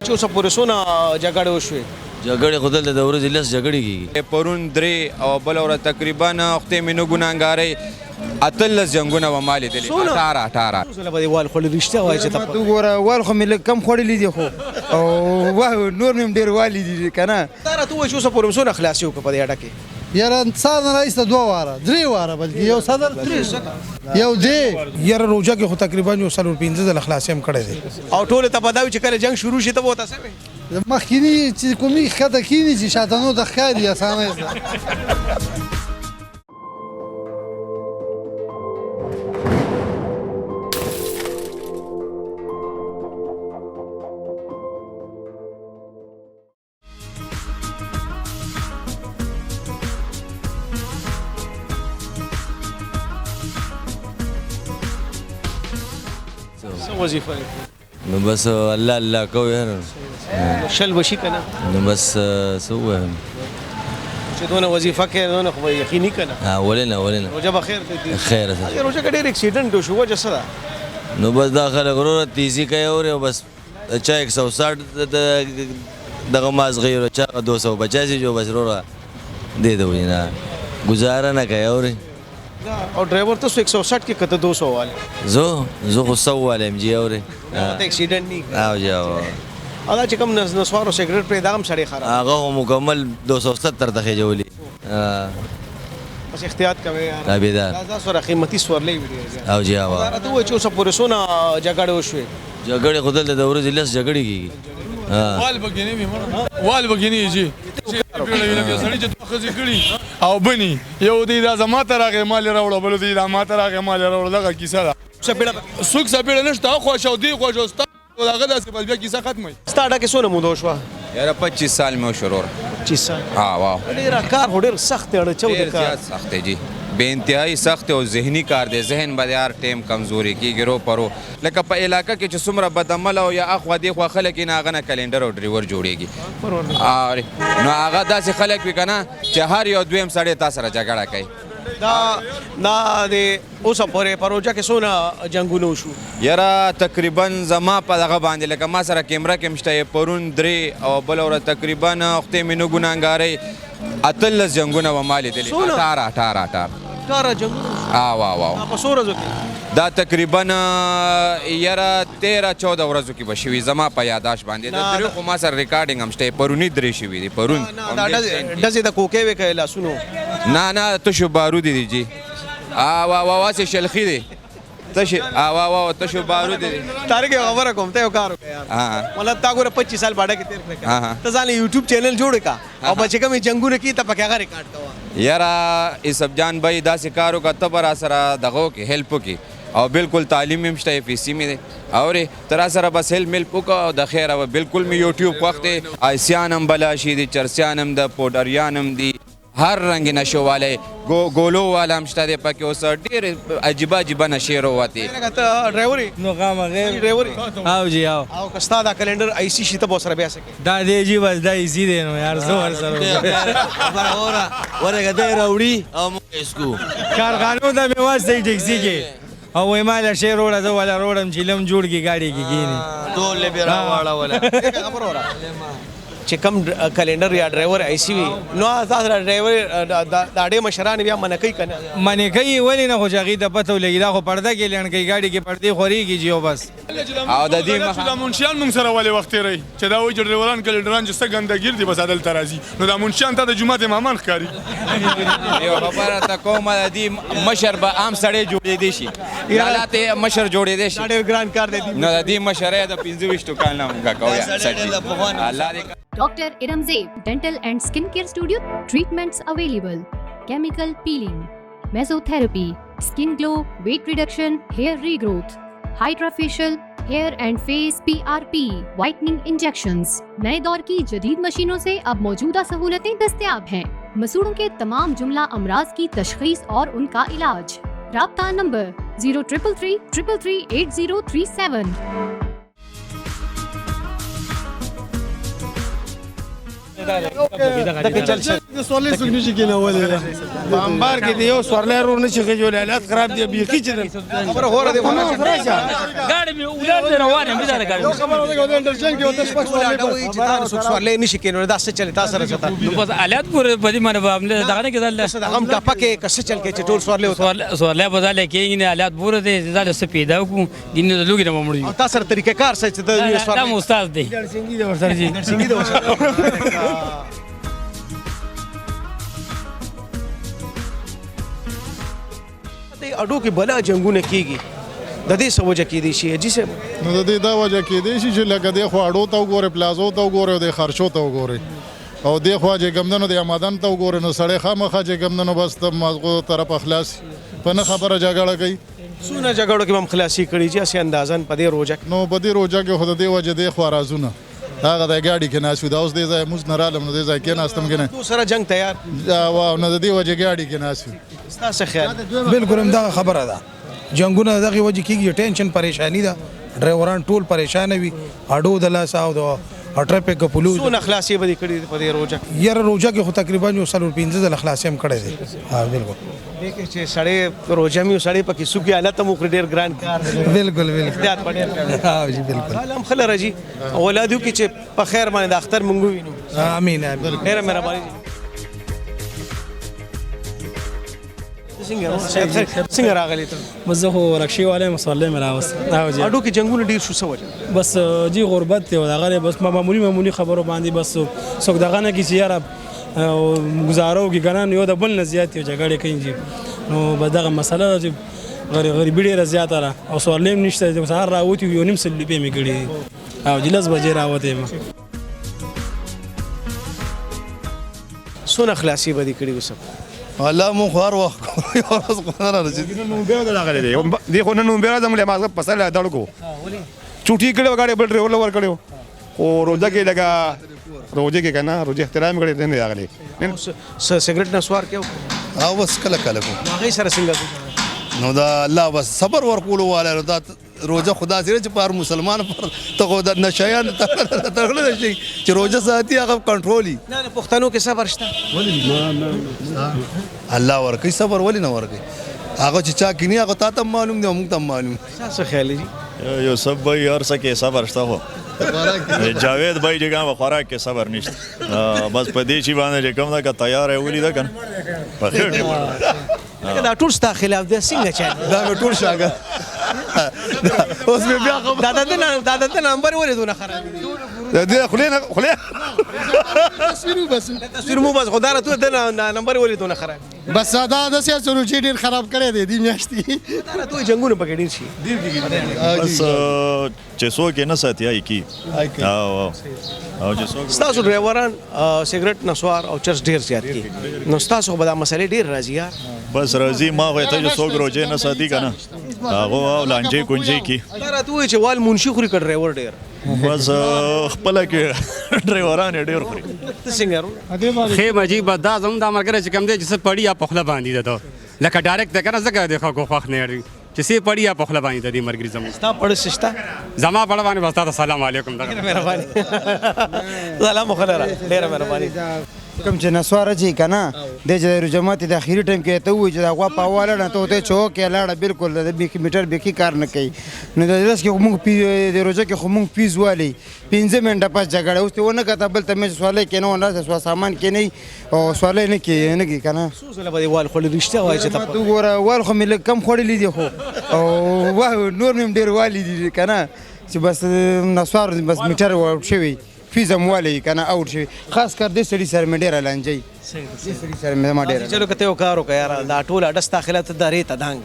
چې اوسه پورې څونه جګړې وشوې؟ جګړې خو دلته د ورځې لس جګړې کېږي. پرون 3 او بله ورځ تقریبا خدای مې نه ګناهګارۍ 18 جنګونه به ما لیدلي. 18 څونه به دې وال خوړلي؟ رښتیا وایي چې ته ته وګوره وال خو مې لږ کم خوړلي دي خو او نور مې هم ډېر والي دي که نه. دا راته ووایي چې اوسه پورې څونه خلاصي وکړه په دې اډه کې؟ یاره سال نه راایسته 2 واره 3 واره بلکې یو صدر یو دی یاره روجا کې خو تقریبا یو 15 ځله خلاصي هم کړی دی. او ټول ته پته وي چې کله جنگ شروع شي ته به ورته څه وایي؟ مخکینی چې کومې ښکته کېني چې شاته نو د ښکاري اسانه ده. څه وظیفه یې؟ نو بس الله الله کوي هر شل بشي که نه؟ نو بس څه ووایم چې دونه وظیفه کوي دونه خو به یقیني که نه؟ ولنه روژه به خیر دی. خیر روژه کې ډېر اکسیډنټ وشو وجه څه ده؟ نو بس دا خلک وروره تیزي کوي اوري او بس چا 160 دغه مازغې او چا 250 جو بس وروره دې د وجې نه ګزاره نه کوي اوري. او ډرایور ته 160 کې کته 200 واله زه خو 100 والا ام جی اوري. ته اکسیډنټ نه او جاو دا چې کوم نسوارو سیګریټ پرې دا هم سړی خراب هغه مکمل 270 ته خېجولي. بس احتیاط کوئ یار. تابعدار دا سره قیمتي سورلې وي. او جاو دا راته وایي چې اوسه پورې څونه جګړې وشوې؟ جګړې خو دلته د ورځې لس جګړې کېږي. وال بګینی می مړ وال بګینی جی سړی چې دوه خزي کړي او بني یو دی دا زما ته راغی مال راوړو بل دی دا ما ته راغی مال راوړو دغه کیسه ده. سوک سپېړه نشته خو شو دی خو شوستا دغه داسې بل بیا کیسه ختمه. ستا اډه کې څونه موده وشوه؟ یاره 25 سال مې وشو. 25 سال؟ ها واو ډېر کار خو ډېر سخت دی اډه 14 کار سخت دی جی بے انتهایی سخت او ذهني کار دی. ذهن به یار ټیم کمزوري کېږي رو پرو لکه په علاقه کې چې څومره بدعمل او یا اخوا دېخوا خلک یې نه هغه نه کلنډر او ډریور جوړېږي. نو هغه داسې خلک وي که نه چې هر یو دویم سړی تا سره جګړه کوي. دا د اوسه پورې په روژه کې څونه جنګونه وشو؟ یاره تقریبا زما په دغه باندې لکه ما سره کیمره کې هم شته پرون 3 او بله ورځ تقریبا خدای مې نه ګناهګارۍ 18 جنګونه به ما لیدلي. 18 جنګونه واو په څو ورځو کې؟ دا تقریبا یاره 13-14 ورځو کې به شوي زما په یاداشت باندې. د درې خو ما سره ریکارډینګ هم شته پرونی 3 شوي دي پرون. ډزې د کوکې وې که لاسونو؟ نه تشو بارودي دي جی واسې شلخي دی تشو بارودي دي. طارق یو خبره کوم ته یو کار وکړه یار. مطلب تا ګوره 25 سال باډه کې تیر کړه ته ځان یوټیوب چینل جوړ کا او بچې کومې جنګونه کې ته پکې هغه ریکارډ کوه. یاره اسف جان بھائی داسې کار وکړه ته به را سره دغه وکړې هیلپ وکړي او بالکل تعلیم هم شته پیسې مې دی اورې ته را سره بس هیلپ وکړه او د خیره به بالکل مې یوټیوب خوښ دی. آیسیان هم بلا شي دي چرسیان هم د پوډریان هم دي هر رنګ نشو والی ګولو والا هم شته دی پکې اوس ډېر عجیبه نشې راوتې. ته ډرایور یې؟ نو غامه غیر ډرایور یې؟ او جی او که ستا دا کلنډر ایسي شي ته به ورسره بیا څه کوې؟ دا دی جی بس دا ایزي دی نو یار زه ورسره ورګه دی راوړي او موږ اسکو کارخانو ته مې واستوي ټیکسي کې او وایي ماله شی روړه زه والا روړم چې لم جوړ کړي ګاډي کې کښېني ټول یې بیا راواړوله. خبره وره چې کم کلنډر یا ډرایور ایسي وي نو تاسو ډرایور د اډې مشران بیا منع کوي که نه؟ منع کوي ولې نه خو چې هغوی ته پته ولګي دا خو پرده کې لنډ کوي ګاډي کې پردې خورېږي جي او بس. او د دې دا منشیان موږ سره ولې وخت تېروي چې دا وایي چې ډرایوران کلنډران چې څه ګندګیر دي بس عدالته راځي نو دا منشیان ته د جومات امامان ښکاري. یو خبره ته کومه د دې مشر به عام سړی جوړېدی شي حالات یې مشر جوړېدی شي ډېر ګران کار دی. نو د دې مشرۍ د 25 کال نه موږ کوو الله دې. Dr. Iramzeeb Dental and Skincare Studio. Treatments available: chemical peeling, mesotherapy, skin glow, weight reduction, hair regrowth, hydrofacial, hair and face PRP, whitening injections. नए दौर की जदीद मशीनों से अब मौजूदा सहूलतें दस्तयाब हैं. मसूड़ों के तमाम जुमला अमराज की तशखीस और उनका इलाज. राब्ता नंबर 0333 333 8037. دغه چل د سوالې څوک نشي کېنولی په انبار کې د یو سورلی رور نشي خېجولی حالات خراب دی بیخي چې خبره غوره دی ګاډي مې ولر دی روان یم بزاره ګاډي خبره ده د انډرجن کې وته شپږ سوالې چې تاسو څوک سوالې نشي کېنولی دا څه چلي تاسو سره چتا نو بس حالات پورې په دې باندې به همدې دغه نه کېدل څه د غم ټپه کې کسه چل کې چې ټول سوالې وته سوالې به ځاله کېږي نه حالات پورې دي ځاله څه پیدا وکړو دینه د لوګي نه مړی او تاسو سره طریقې کار څه چې د دا مو استاد دی څنګه د ورسره جی څنګه د وسه اډو کې بلا جنگونه کیږي د دې سوجه کې دي شي جی سه نو د دې دا وجه کې دی چې لکه د خواړو ته وګوره پلازو ته وګوره د خرچو ته وګوره او د خواجه ګمدنو د آمدن ته وګوره نو سړی خامخا چې ګمدنو بس د مازغو طرف اخلاص په نه خبره جګړه کوي سونه جګړو کې هم خلاصي کړي چې اسې اندازن په دې روزه نو په دې روزه کې خود دې وجه د خوا رازونه هغه د ګاډي کې ناس دا اوس دې ځای موږ نه رالم نو دې ځای کې ناستم کنه تو سره جنگ تیار واو نو د دې وجه ګاډي کې ناس تاسو خیال بالکل هم دا خبره ده جنگونه دغه وجه کېږي ټینشن پریشانی ده ډرایوران ټول پریشان وي اډو د لاس او د ټریفیک پولیس سونه خلاصي به کړي په دې روزه یاره روزه کې خو تقریبا یو 15 د خلاصي هم کړی دی ها بالکل دغه چې سړی روزه مې سړی پکې سګي حالت مو ډیر ګران کار بالکل احتیاط پډیر ها جی بالکل سلام خل راځي اولادو کې چې په خیر باندې د اختر مونږ وینو امين امين ډیر مهرباني څنګه راغلی ته مزه خو رکشي والے مسولې مې راوست اډو کې جنگونه ډیر شو سوجه بس جی غربت دی دغه بس معمولی خبرو باندې بس څوک دغه نه کی چې یاره گزارو کې ګران یو د بل نه زیات یو جګړه کوي نو به دغه مسله ده چې غریبي ډېره زیاته ده او سوالې هم نشته چې سهار راوتي یو نیم سل روپۍ مې کړي او جلس بجې راوتې یم څونه خلاصي به دې کړي وسه الله مو خور وخت یو ورځ خو نه راځي نو به دا راغلی دی دی خو نن به راځم له مازغه پسله دړکو چوټي کړو غاړي بل ډرایور لور کړو او روزه کې لگا روزه کې کنه روزه احترام کړی دی نه راغلی سیګریټ نسوار کېو او بس کله کله کو هغه سره څنګه نو دا الله بس صبر ورکول واله دا روزه خدا سره چې پر مسلمان پر ته د نشایان تغله شي چې روزه ساتي هغه کنټرولي نه پښتنو کې صبر شته الله ورکي صبر ولې نه ورکي هغه چې چا کینی هغه ته معلوم دی موږ ته معلوم تاسو خیال دي یو سب بھائی اور سکے صبر شته هو جاوید بھائی جگہ خوراک کې صبر نشته بس په دې شی باندې کوم دا تیار ہے ولې دا کنه په خیر دا ټول ستا خلاف دی څنګه چا دا ټول شاګه اوس بیا خبر دا د نمبر ولې دونه خراب دې خلینه تصویر مو بس خدای راته د نمبر ولې دونه خراب بس دا د سیاسونو چې ډیر خراب کړی دی دې میاشتې دا راته جنگونه پکې ډیر شي بس چې څوک نه ساتي ای کی او چې څوک تاسو ډرایوران سیګریټ نسوار او چرس ډیر زیات کی نو تاسو به دا مسلې ډیر راځي یار بس راځي ما وایي ته چې څوک روزه نه ساتي کنه هغه او لانجې کونجې کی دا راته وایي چې وال منشي خوري کړ ډرایور ډیر بس خپل کې ډرایوران ډیر خوري څنګه خې مجيب دا زم دا مرګره چې کم دی چې پړی یا پخله باندې ده لکه ډایرکټ کنه زګه د خو خوخ نه لري چې سي پړی یا پخله باندې د مرګري زم ستا پړ سشتا زما پړ باندې بس تاسو سلام علیکم دا مهرباني سلام خلره ډیر مهرباني کوم چې نسواره چې کنه د جماعت د اخیری ټیم کې ته وایي چې دا غوا پاواله نه ته چوک کې لاړه بالکل د میټر بیخي کار نه کوي نو د ورځ کې موږ د روزه کې موږ پیز والی 15 منټه پس جګړه اوس ته ونه کته بل ته مې سوالې کې نه ونه سوا سامان کې نه او سوالې نه کې نه کې کنه سوزله به وال خو رښتیا وایي چې ته ګوره وال خو مې کم خوړلې دي خو او واه نور مې ډیر والی دي کنه چې بس نسوار بس میټر شوی فیزه موالی کنه اوټ شي خاص کر دې سړي سره مې ډیر لانجي دې سړي سره مې ډیر چلو کته یو کار وکړه یار دا ټول اډس داخله ته درې ته دانګ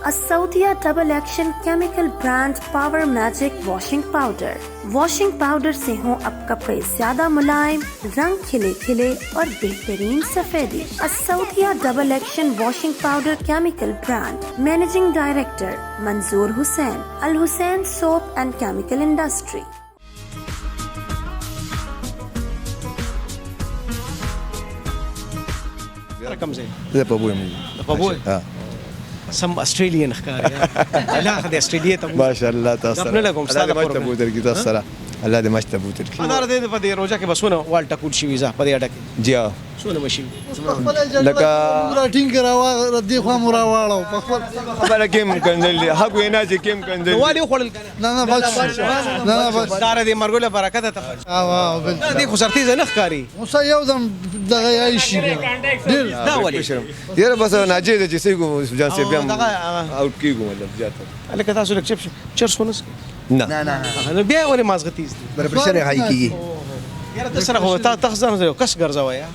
Asaudia Double Action Chemical Brand Power Magic Washing Powder. Washing powder से हो अब कपड़े ज्यादा मुलायम, रंग खिले खिले और बेहतरीन सफेदी। असौदिया double action washing powder chemical brand. Managing director Manzoor Hussain, Al Hussain soap and chemical industry. رقم زي زه په بویم په بوي سم استرالین ښکار یا لا د استرالیا ته ماشاءالله تاسو خپل لګوم ستاسو په بوتر کې تاسو سره الله دې مشته بوتر کړي ادار دې په دې روزه کې بسونه وال ټکول شي ویزه په دې اډه کې جی سونه مشي لکه راټینګ راوا دې خو مو راواړو په خپل خبره کېم کندل حق وینا چې کېم کندل والي خړل نه بس نه بس دار دې مرګ له برکت ته دې خو سرتي زنه ښکاری اوس یو دم دغه یای شي ډیر دا ولي یاره بس ناجی چې سې کو جان سي بیا اوټ کیږي مطلب زیاته الکه تاسو لکه چرسونس نه بیا ولې مازغتیز دي بر پرشر هاي کیږي یاره د سره خو تا تخزن زو کس ګرځاوه یا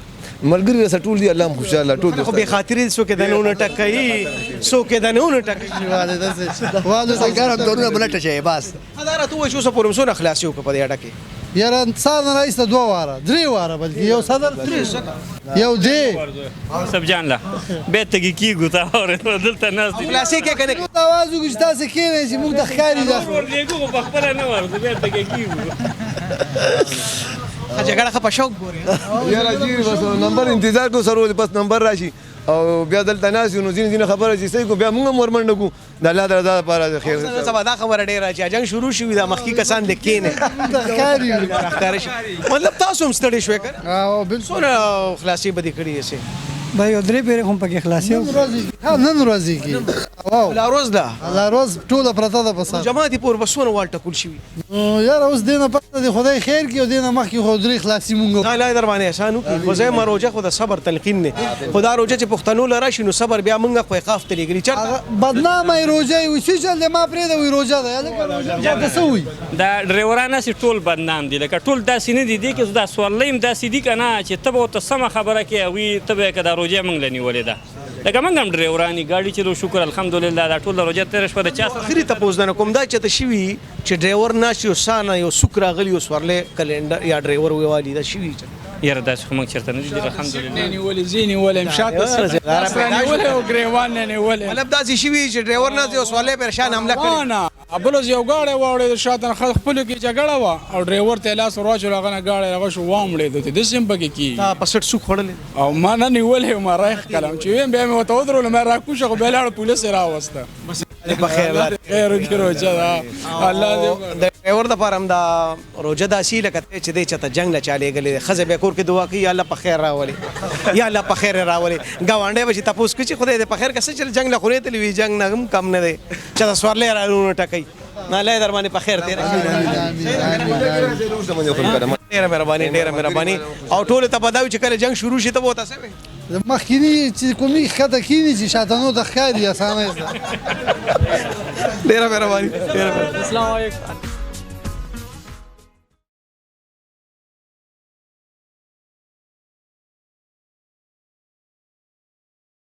ملګری سره ټول دی الله خوشاله ټول خو به خاطرې سو کې دنهونه ټکای سو کې دنهونه ټکای والده څنګه دورونه بلټ شي بس اداره تو شو سپورم سو خلاص یو په دې اډه کې یاره صدر رئیس ته 2 واره 3 واره بلکې یو صدر یو دی سب جان لا به تګی کیږي تا اور دلته ناس دي خلاصې کې کنه आवाज وګښ تاسو کې چې موږ د ښکاری ده ورګو په خپل نه ورته به تګی کیږي جګړه خپه شوق ګوري یاره جی بس نمبر انتظار کو سره بس نمبر راشي او بیا دلته ناس یو نو ځین خبره چې صحیح کو بیا موږ ورمنډ کو د الله د رضا لپاره خیر سبا دا خبره ډیره چې جنگ شروع شوی دا مخکې کسان د کینه ښکاری شي مطلب تاسو هم ستړي شوي کړ او بالکل خلاصي بدی کړی یې بھائی درې پیره هم پکې خلاصي نن ورځي کې واو لا روز ده لا روز ټول پرته ده بس جماعتي پور بسونه وال ټکول شي یار اوس دینه پته دی خدای خیر کی او دینه مخ کی خو درې خلاصي مونږ نه لا در باندې اسانو کی خو زه مروجه خو د صبر تلقین نه خدا روجه چې پښتنو لرا شي نو صبر بیا مونږه خو قاف تلګری چرته بدنامه روجه وي چې چل ما پرې دی روجه ده یا څه وي دا ډرایورانه سي ټول بدنام دي لکه ټول داسې نه دي کې دا سوالیم داسې دي کنه چې تبه ته سم خبره کې وي تبه کدا روجه مونږ لنی ولې ده لکه موږ هم ډرایورانی ګاډي چلو شکر الحمدلله دا ټول روجه تیر شپه د چا اخري تاسو نه کوم دا چې ته شوي چې ډرایور ناشي او سانه یو سکر غلی او سورلې کلندر یا ډرایور ویوالي دا شوي یاره داسې خو موږ چېرته نه دي الحمدلله نیولې زینې ولې مشاته نیولې او ګریوان نه نیولې مطلب داسې شوي چې ډرایور نه او سورلې پریشان حمله کړي نه ابلوز یو گاڑی واوړې د شاتن خپل کې جګړه وا او ډرایور ته لاس ورواچو هغه گاڑی هغه شو وامړې د سیم پکې کی تا پسټ سو خړلې او ما نه نیولې ما رايخ کلام چې ویم به مې وته ودرول ما را کوشه به لاړ پولیس راوسته په خیر خیر کی روجا الله دې د ډرایور د پارم دا روجا داسي لکه چې دې چته جنگ نه چالي غلې خزه به کور کې دعا کوي یا الله په خیر راولي یا الله په خیر راولي گاونډه به چې تاسو کې چې خدای دې په خیر کسه چې جنگ له خوري ته وی جنگ نه کم نه دی چې سوارلې راونه ټکای نه له در باندې په خیر تیر ډیره مهرباني او ټول ته بداوي چې کله جنگ شروع شي ته وته سوي مخکینی چې کومي خطه کینی چې شاتانو د ښکاری اسانه ډیره مهرباني السلام علیکم